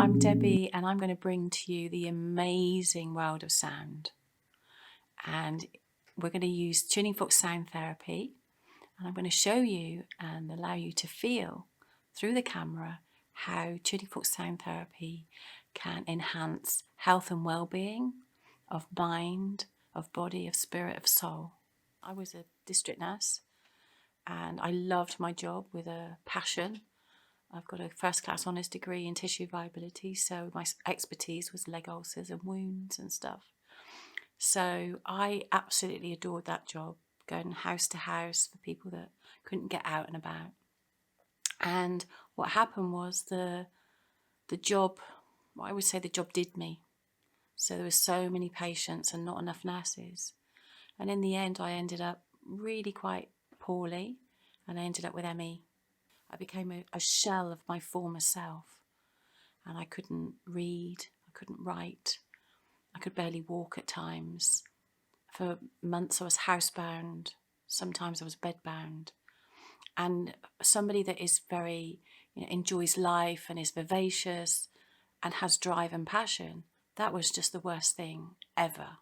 I'm Debbie, and I'm going to bring to you the amazing world of sound. And we're going to use tuning fork sound therapy, and I'm going to show you and allow you to feel through the camera how tuning fork sound therapy can enhance health and well-being of mind, of body, of spirit, of soul. I was a district nurse, and I loved my job with a passion. I've got a first-class honours degree in tissue viability, so my expertise was leg ulcers and wounds and stuff. So I absolutely adored that job, going house to house for people that couldn't get out and about. And what happened was the job, I would say the job did me. So there were so many patients and not enough nurses. And in the end, I ended up really quite poorly, and I ended up with ME. I became a shell of my former self, and I couldn't read, I couldn't write, I could barely walk at times. For months I was housebound, sometimes I was bedbound. And somebody that is very, enjoys life and is vivacious and has drive and passion, that was just the worst thing ever.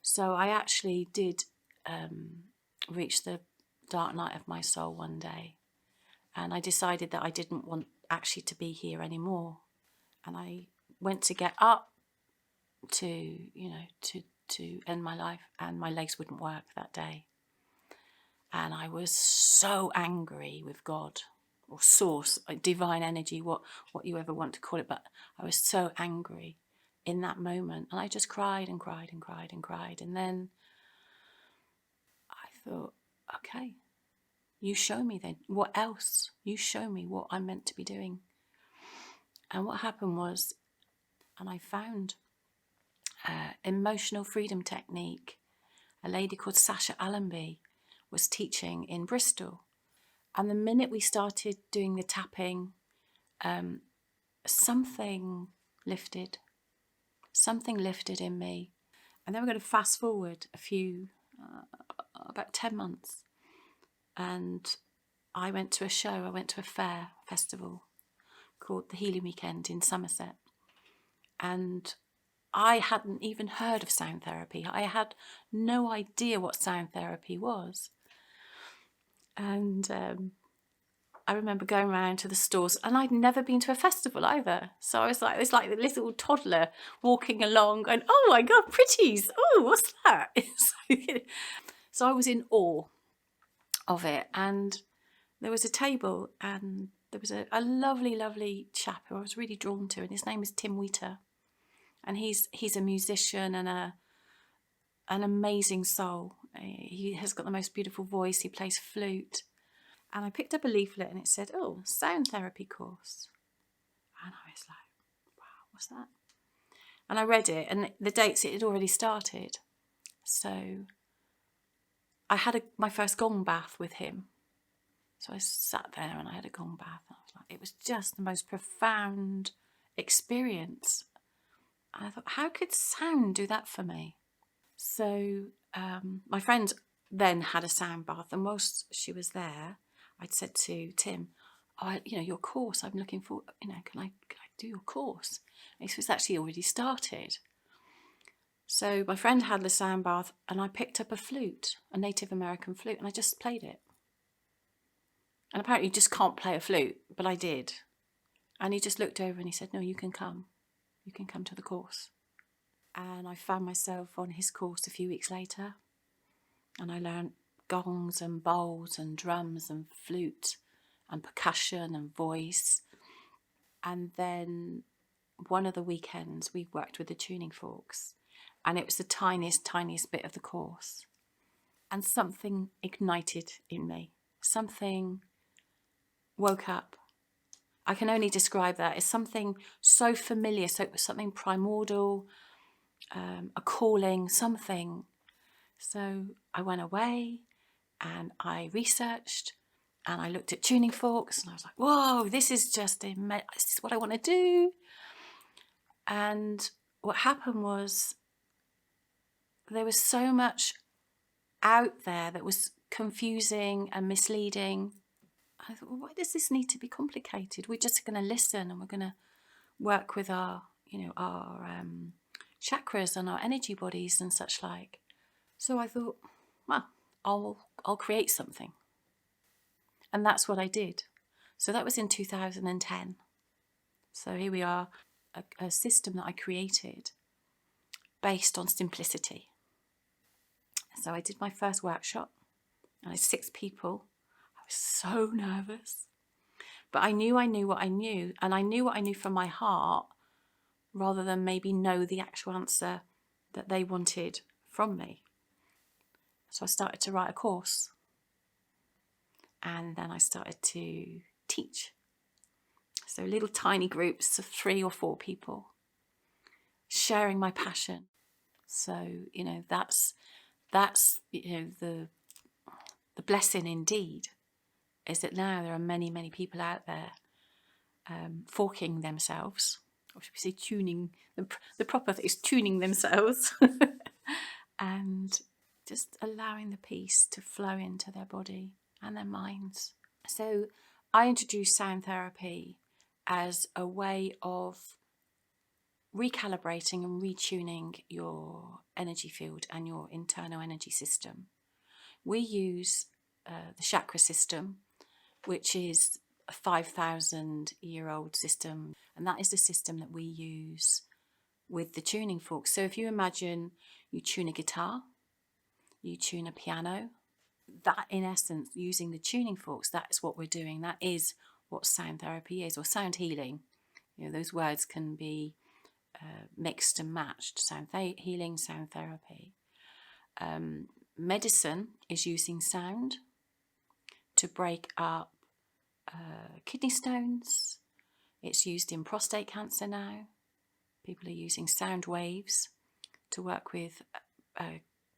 So I actually did reach the dark night of my soul one day. And I decided that I didn't want actually to be here anymore. And I went to get up to end my life, and my legs wouldn't work that day. And I was so angry with God or source, divine energy, what you ever want to call it. But I was so angry in that moment. And I just cried and cried and cried and cried. And then I thought, okay, you show me then. What else? You show me what I'm meant to be doing. And what happened was, and I found emotional freedom technique. A lady called Sasha Allenby was teaching in Bristol. And the minute we started doing the tapping, something lifted in me. And then we're going to fast forward about 10 months. And I went to a festival called the Healing Weekend in Somerset. And I hadn't even heard of sound therapy. I had no idea what sound therapy was. And I remember going around to the stores, and I'd never been to a festival either. So I was like the little toddler walking along going, oh my God, pretties. Oh, what's that? So I was in awe of it. And there was a table, and there was a lovely, lovely chap who I was really drawn to, and his name is Tim Wheater. And he's a musician and an amazing soul. He has got the most beautiful voice. He plays flute. And I picked up a leaflet, and it said, oh, sound therapy course. And I was like, wow, what's that? And I read it, and the dates, it had already started. So I had my first gong bath with him. So I sat there and I had a gong bath. And I was like, it was just the most profound experience. And I thought, how could sound do that for me? So my friend then had a sound bath, and whilst she was there, I'd said to Tim, oh, your course, I'm looking for, can I do your course? And it was actually already started. So my friend had the sound bath, and I picked up a flute, a Native American flute, and I just played it. And apparently you just can't play a flute, but I did. And he just looked over and he said, no, you can come. You can come to the course. And I found myself on his course a few weeks later. And I learned gongs and bowls and drums and flute and percussion and voice. And then one of the weekends we worked with the tuning forks. And it was the tiniest bit of the course. And something ignited in me. Something woke up. I can only describe that as something so familiar, so it was something primordial, a calling, something. So I went away and I researched and I looked at tuning forks, and I was like, whoa, this is just this is what I want to do. And what happened was there was so much out there that was confusing and misleading. I thought, well, why does this need to be complicated? We're just going to listen, and we're going work with our, our chakras and our energy bodies and such like. So I thought, well, I'll create something. And that's what I did. So that was in 2010. So here we are, a system that I created based on simplicity. So I did my first workshop, and I had 6 people. I was so nervous. But I knew what I knew, and I knew what I knew from my heart rather than maybe know the actual answer that they wanted from me. So I started to write a course, and then I started to teach. So little tiny groups of 3 or 4 people sharing my passion. So, that's the blessing indeed, is that now there are many, many people out there forking themselves, or should we say tuning, the proper thing is tuning themselves, and just allowing the peace to flow into their body and their minds. So I introduced sound therapy as a way of recalibrating and retuning your energy field and your internal energy system. We use the chakra system, which is a 5,000-year-old system, and that is the system that we use with the tuning forks. So if you imagine you tune a guitar, you tune a piano, that in essence, using the tuning forks, that's what we're doing. That is what sound therapy is, or sound healing. Those words can be mixed and matched. Sound healing, sound therapy. Medicine is using sound to break up kidney stones. It's used in prostate cancer now. People are using sound waves to work with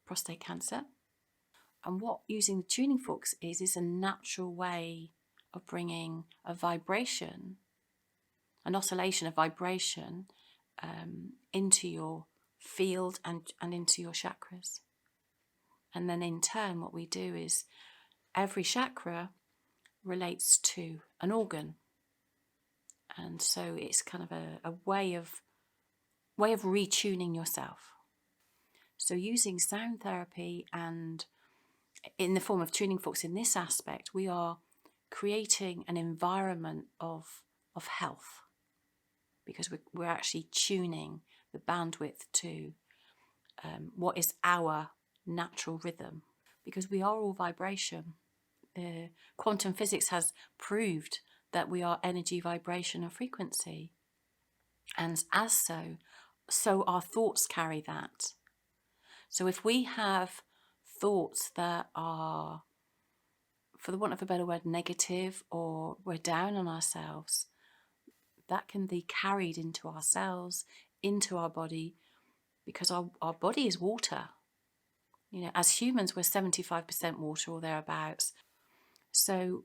prostate cancer. And what using the tuning forks is a natural way of bringing a vibration, an oscillation, a vibration into your field and into your chakras. And then in turn, what we do is every chakra relates to an organ. And so it's kind of a way of retuning yourself. So using sound therapy and in the form of tuning forks in this aspect, we are creating an environment of health, because we're actually tuning the bandwidth to what is our natural rhythm, because we are all vibration. Quantum physics has proved that we are energy, vibration and frequency, and as so our thoughts carry that. So if we have thoughts that are, for the want of a better word, negative, or we're down on ourselves, that can be carried into our cells, into our body, because our body is water. As humans, we're 75% water or thereabouts. So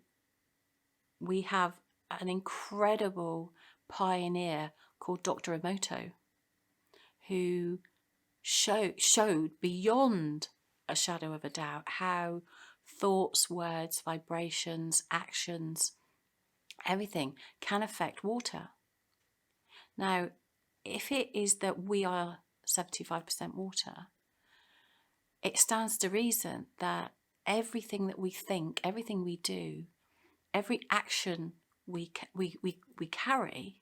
we have an incredible pioneer called Dr. Emoto, who showed beyond a shadow of a doubt how thoughts, words, vibrations, actions, everything can affect water. Now, if it is that we are 75% water, it stands to reason that everything that we think, everything we do, every action we carry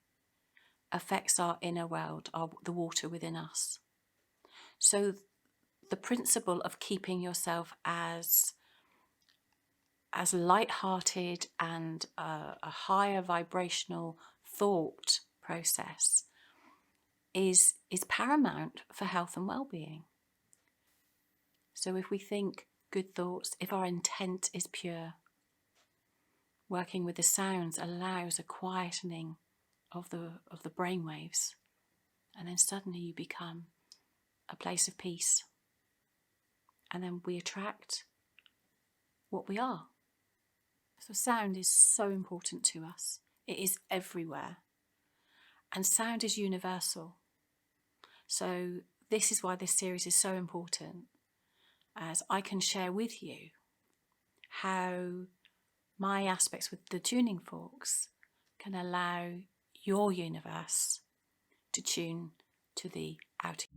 affects our inner world, the water within us. So the principle of keeping yourself as light-hearted and a higher vibrational thought process is paramount for health and well-being. So if we think good thoughts, if our intent is pure, working with the sounds allows a quietening of the brain waves, and then suddenly you become a place of peace, and then we attract what we are. So sound is so important to us. It is everywhere, and sound is universal. So this is why this series is so important, as I can share with you how my aspects with the tuning forks can allow your universe to tune to the outer.